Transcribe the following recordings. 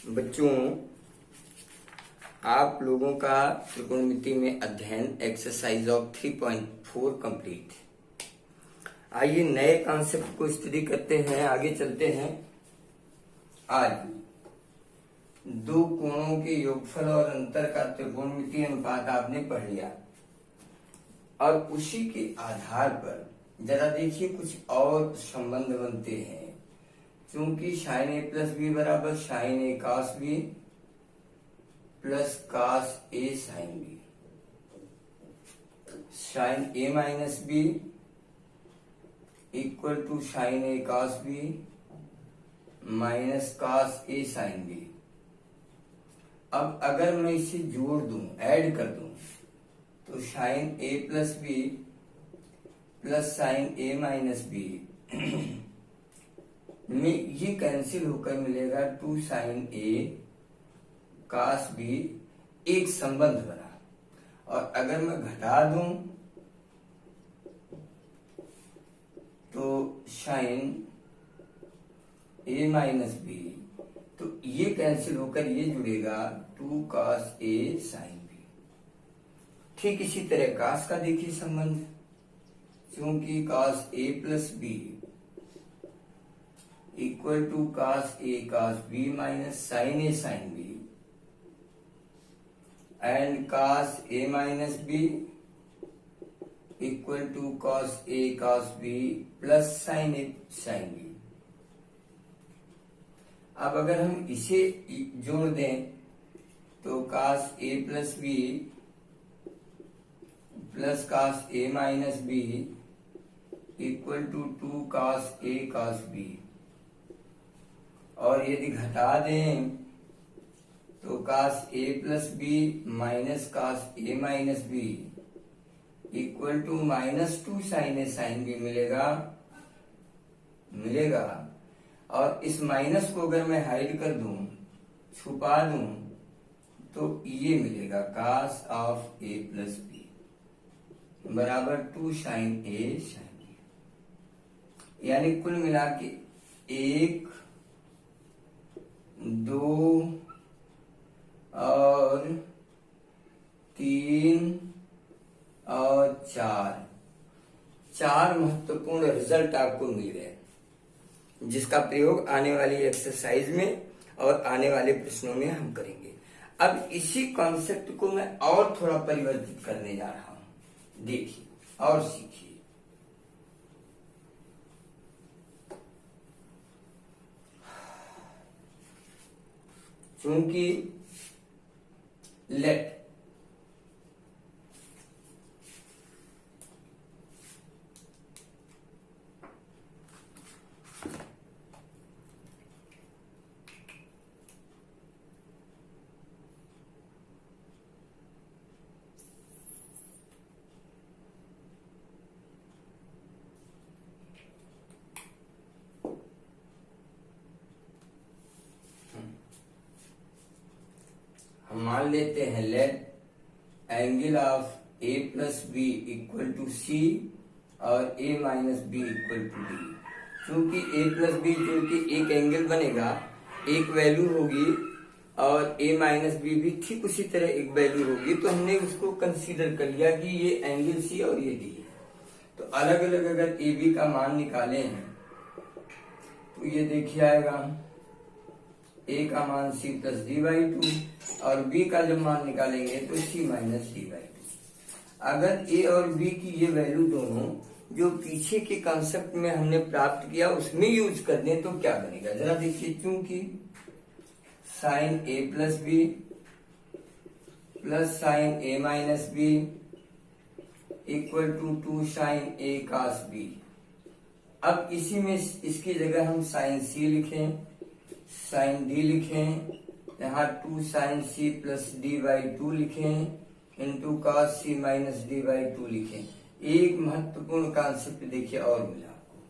बच्चों, आप लोगों का त्रिकोणमिति में अध्ययन एक्सरसाइज ऑफ 3.4 कंप्लीट। आइए नए कॉन्सेप्ट को स्टडी करते हैं, आगे चलते हैं। आज दो कोणों के योगफल और अंतर का त्रिकोणमिति अनुपात आपने पढ़ लिया और उसी के आधार पर जरा देखिए कुछ और संबंध बनते हैं। क्योंकि साइन ए प्लस बी बराबर sine A cos B plus cos A sine B, sine A minus B equal to sine A cos B minus cos A sine B. अब अगर मैं इसे जोड़ दूं, ऐड कर दूं, तो sign A plus B plus sine A minus B में ये कैंसिल होकर मिलेगा 2 साइन ए कास बी, एक संबंध बना। और अगर मैं घटा दूं तो साइन ए माइनस बी, तो ये कैंसिल होकर ये जुड़ेगा 2 कास ए साइन बी। ठीक इसी तरह कास का देखिए संबंध, क्योंकि cos A plus B equal to cos A cos B minus sine A sine B and cos A minus B equal to cos A cos B plus sine A sine B. अब अगर हम इसे जोड़ दें तो cos A plus B plus cos A minus B equal to 2 cos A cos B, और यदि घटा दें तो cos A plus B minus cos A minus B equal to -2 sine A sine B मिलेगा। और इस माइनस को अगर मैं हाइड कर दूं, छुपा दूं, तो ये मिलेगा कास ऑफ ए प्लस बी बराबर 2 साइन ए साइन बी। यानी कुल मिला के 1, 2 और 3 और 4 महत्वपूर्ण रिजल्ट आपको मिल गए, जिसका प्रयोग आने वाली एक्सरसाइज में और आने वाले प्रश्नों में हम करेंगे। अब इसी कॉन्सेप्ट को मैं और थोड़ा परिवर्तित करने जा रहा हूं, देखिए और सीखिए। क्योंकि लेट हम मान लेते हैं let angle of A plus B equal to C और A minus B equal to D. क्योंकि ए प्लस बी जो कि एक एंगल बनेगा, एक वैल्यू होगी, और ए माइनस बी भी ठीक उसी तरह एक वैल्यू होगी, तो हमने उसको कंसीडर कर लिया कि ये एंगल सी और ये डी है। तो अलग अलग अगर ए बी का मान निकाले हैं तो ये देखिए आएगा ए का मान सी प्लस डी बाई 2 और बी का जब मान निकालेंगे तो सी माइनस डी बाई 2। अगर ए और बी की ये वैल्यू दोनों जो पीछे के कॉन्सेप्ट में हमने प्राप्त किया उसमें यूज कर दें तो क्या बनेगा जरा देखिए। क्योंकि sine A plus B plus sine A minus B equal to 2 sine A cos B. अब इसी में इसकी जगह हम साइन सी लिखें, साइन डी लिखें, यहाँ 2 sine C plus D by 2 लिखें into cos C minus D by 2 लिखें। एक महत्वपूर्ण कॉन्सेप्ट देखिए और मिला आपको।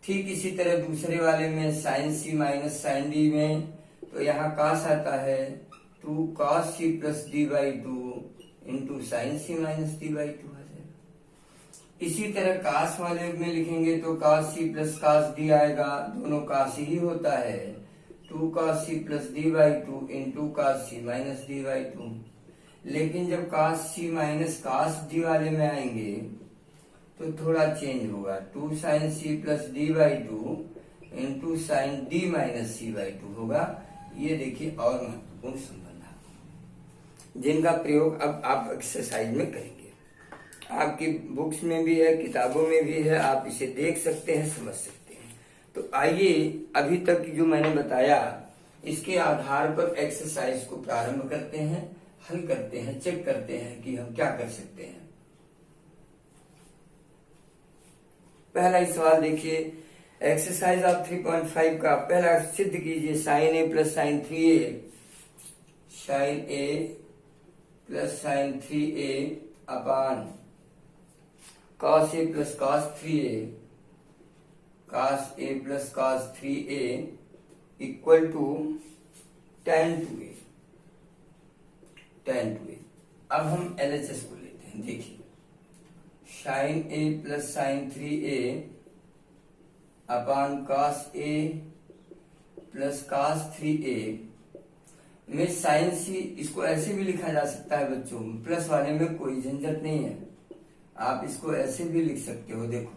ठीक इसी तरह दूसरे वाले में sine C minus sine D में तो यहाँ कास आता है 2 cos C plus D by 2 into sine C minus D by 2 आ जाएगा। इसी तरह कास वाले में लिखेंगे तो कास सी प्लस कास डी आएगा, दोनों कास ही होता है, 2 cos C plus D by 2 into cos C minus D by 2। लेकिन जब कास सी माइनस कास डी वाले में आएंगे तो थोड़ा चेंज होगा, 2 sine C plus D by 2 into sine D minus C by 2 होगा। ये देखिए और महत्वपूर्ण संबंध जिनका प्रयोग अब आप एक्सरसाइज में करेंगे। आपकी बुक्स में भी है, किताबों में भी है, आप इसे देख सकते हैं, समझ सकते हैं। तो आइए अभी तक जो मैंने बताया इसके आधार पर एक्सरसाइज को प्रारंभ करते हैं, हल करते हैं, चेक करते हैं कि हम क्या कर सकते हैं। पहला सवाल देखिए, एक्सरसाइज ऑफ 3.5 का पहला सिद्ध कीजिए sine A plus sine 3a, sine A plus sine 3a upon cos A plus cos 3a, cos A plus cos 3a equal to tan 2a, tan 2a। अब हम LHS को लेते हैं। देखिए sine A plus sine 3a upon cos A plus cos 3a में sine सी, इसको ऐसे भी लिखा जा सकता है बच्चों, प्लस वाले में कोई झंझट नहीं है, आप इसको ऐसे भी लिख सकते हो। देखो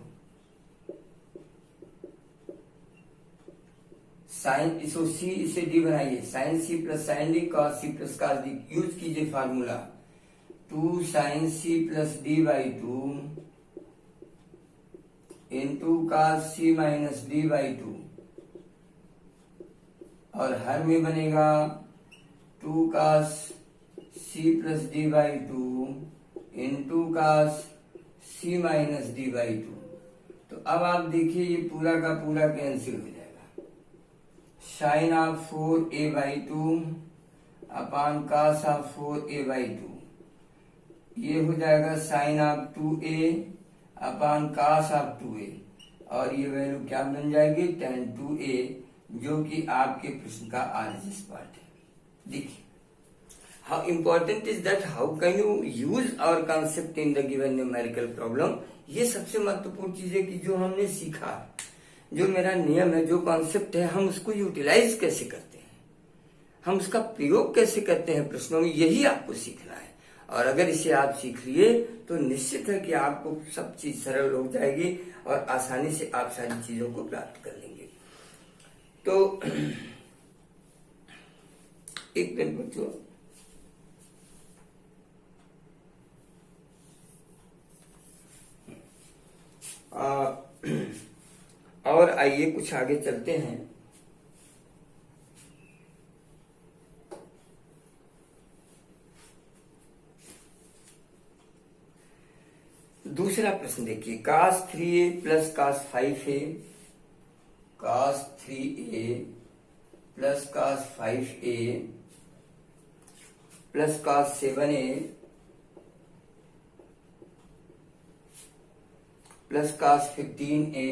साइन, इसको सी इसे डी बनाइए, sine C plus sine D cos C plus cos D, use कीजिए formula 2 sine C plus D by 2 into cos C minus D by 2 और हर में बनेगा 2 cos C plus D by 2 into cos C minus D by 2। तो अब आप देखिए ये पूरा का पूरा कैंसिल हो जाएगा, sine of 4a by 2 upon cos of 4a by 2, ये हो जाएगा sine of 2a upon cos of 2a और ये वैल्यू क्या बन जाएगी tan 2a, जो कि आपके प्रश्न का RHS पार्ट है। देखिए how important is that, how can you use our concept in the given numerical problem। ये सबसे महत्वपूर्ण चीज है कि जो हमने सीखा, जो मेरा नियम है, जो कॉन्सेप्ट है, हम उसको यूटिलाइज कैसे करते हैं, हम उसका प्रयोग कैसे करते हैं प्रश्नों में, यही आपको सीखना है। और अगर इसे आप सीख लिए तो निश्चित है कि आपको सब चीज सरल हो जाएगी और आसानी से आप सारी चीजों को प्राप्त कर लेंगे। तो एक मिनट बच्चों, और आइए कुछ आगे चलते हैं। दूसरा प्रश्न देखिए, cos 3a plus cos 5a, cos 3a plus cos 5a plus cos 7a plus cos 15a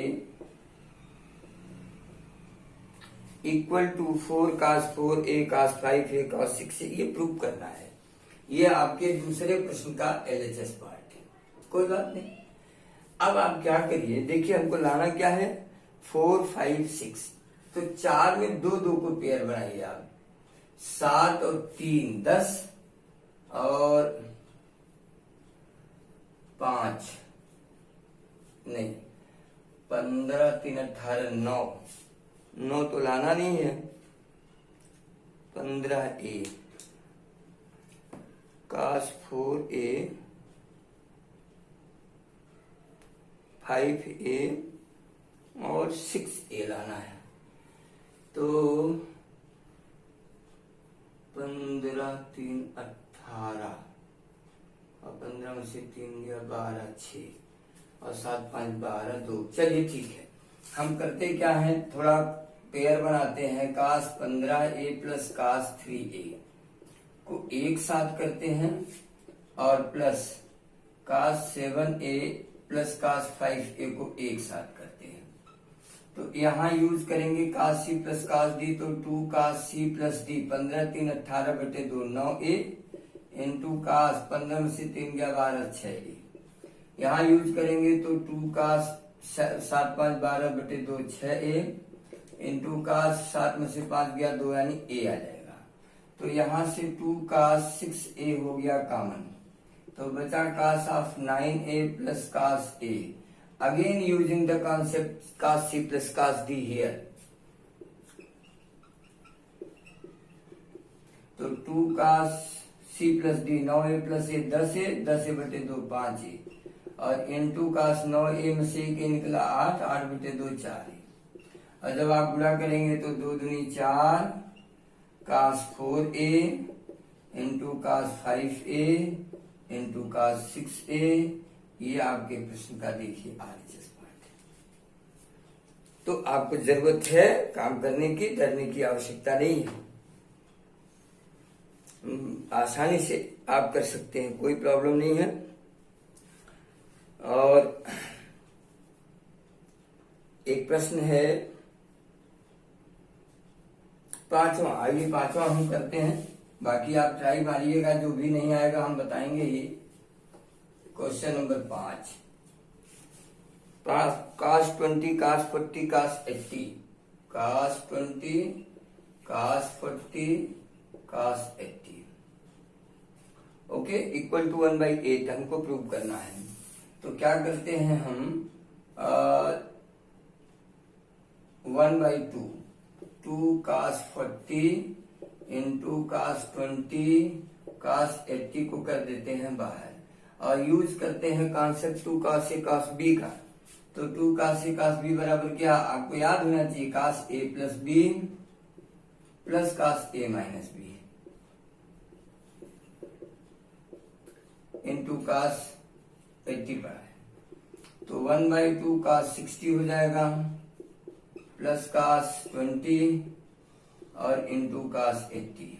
equal to 4 cos 4a cos 5a cos 6a, ये प्रूव करना है। ये आपके दूसरे प्रश्न का LHS पार्ट है, कोई बात नहीं। अब आप क्या करिए, देखिए हमको लाना क्या है 4 5 6, तो 4 में 2 2 को पेयर बनाइए आप, 7 और 3 10 और 5 नहीं 15 3 18 9 तो लाना नहीं है, 15a cos 4a 5a और 6a लाना है। तो 15 3 18 और 15 में से 3 गया 12 6 और 7 5 12 2। चलिए ठीक है, हम करते क्या है, थोड़ा पेयर बनाते हैं, cos 15a plus cos 3a को एक साथ करते हैं और plus cos 7a plus cos 5a को एक साथ करते हैं। तो यहाँ यूज करेंगे cos c plus cos d, तो 2 cos c प्लस d 15 3 18 बटे 2 9a इंटू cos 15 में से 3 गया 12 6a, यहाँ यूज करेंगे तो 2 का 7 5 12/2 6a इंटू का 7 में से 5 गया 2 यानी a आ जाएगा। तो यहाँ से 2 का 6a हो गया कॉमन, तो बचा cos of 9a plus cos a। Again using the concept cos c plus cos d here, तो 2 cos c plus d 9a plus a 10a/2 5a और इंटू cos 9a में से के निकला 8 8/2 4a। और जब आप गुणा करेंगे तो 2 दूनी 4 cos 4a into cos 5a into cos 6a। ये आपके प्रश्न का देखिए RHS पार्ट है। तो आपको जरूरत है काम करने की, डरने की आवश्यकता नहीं है, आसानी से आप कर सकते हैं, कोई प्रॉब्लम नहीं है। और एक प्रश्न है पांचवा, आइए पांचवा हम करते हैं, बाकी आप ट्राई मारिएगा, जो भी नहीं आएगा हम बताएंगे। ये question number 5, cos 20 cos 40 cos 80 cos 20 cos 40 cos 80 okay equal to 1/8 हमको प्रूव करना है। तो क्या करते हैं हम 1/2 2 cos 40 इंटू cos 20 cos 80 को कर देते हैं बाहर और यूज करते हैं concept 2 cos a cos b का। तो 2 cos a cos b बराबर क्या, आपको याद होना चाहिए cos a plus b plus cos a minus b into cos 80 पर है। तो 1/2 cos 60 हो जाएगा प्लस cos 20 और इंटू cos 80।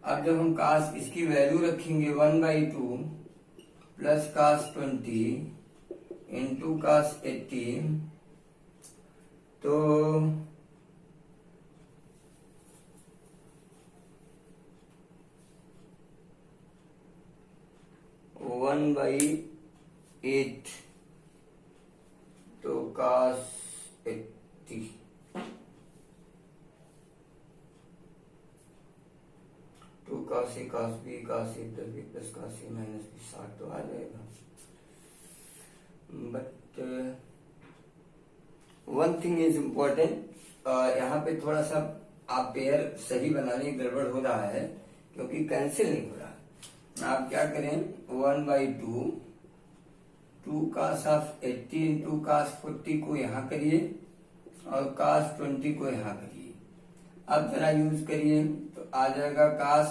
अब जब हम cos इसकी वैल्यू रखेंगे 1/2 प्लस cos 20 इंटू cos 80, तो वन बाई 8 तो cos 80 2 cos a cos b cos a plus b plus cos a minus b 60 तो आ जाएगा। But one thing is important, यहाँ पे थोड़ा सा आप पेयर सही बनाने गड़बड़ हो रहा है क्योंकि कैंसिल नहीं हो रहा। आप क्या करें 1/2 2 cos ऑफ 80 इंटू cos 40 को यहाँ करिए और cos 20 को यहाँ करिए। अब जरा यूज करिए तो आ जाएगा cos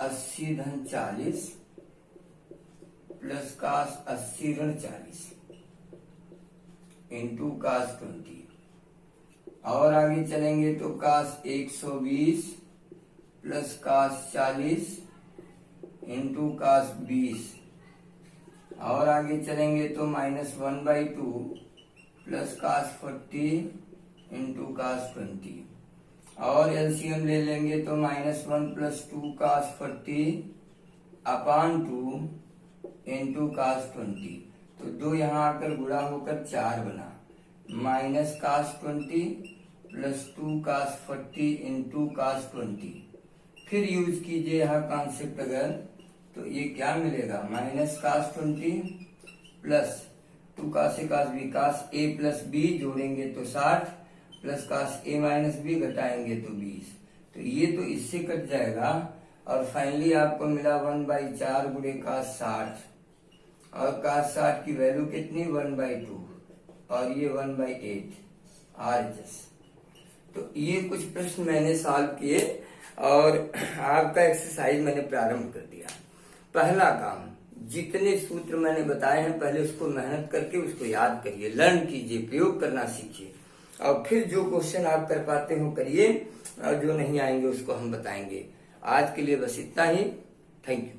80 धन 40 प्लस cos 80 ऋण 40 इंटू cos 20। और आगे चलेंगे तो cos 120 plus cos 40 into cos 20। और आगे चलेंगे तो -1/2 प्लस cos 40 इंटू cos 20। और एलसीएम ले लेंगे तो -1 प्लस 2 cos 40 अपान 2 इंटू cos 20। तो 2 यहाँ आकर गुणा होकर 4 बना, minus cos 20 plus 2 cos 40 into cos 20। फिर यूज कीजिए यहाँ कॉन्सेप्ट अगर, तो ये क्या मिलेगा minus cos 20 plus 2 cos a cos b cos a plus b जोड़ेंगे तो 60 plus cos a minus b घटाएंगे तो 20। तो ये तो इससे कट जाएगा और फाइनली आपको मिला 1/4 गुणे cos 60 और cos 60 की वैल्यू कितनी 1/2 और ये 1/8 RHS। तो ये कुछ प्रश्न मैंने सॉल्व किए और आपका एक्सरसाइज मैंने प्रारंभ कर दिया। पहला काम, जितने सूत्र मैंने बताए हैं पहले उसको मेहनत करके उसको याद करिए, लर्न कीजिए, प्रयोग करना सीखिए और फिर जो क्वेश्चन आप कर पाते हो करिए और जो नहीं आएंगे उसको हम बताएंगे। आज के लिए बस इतना ही। Thank you.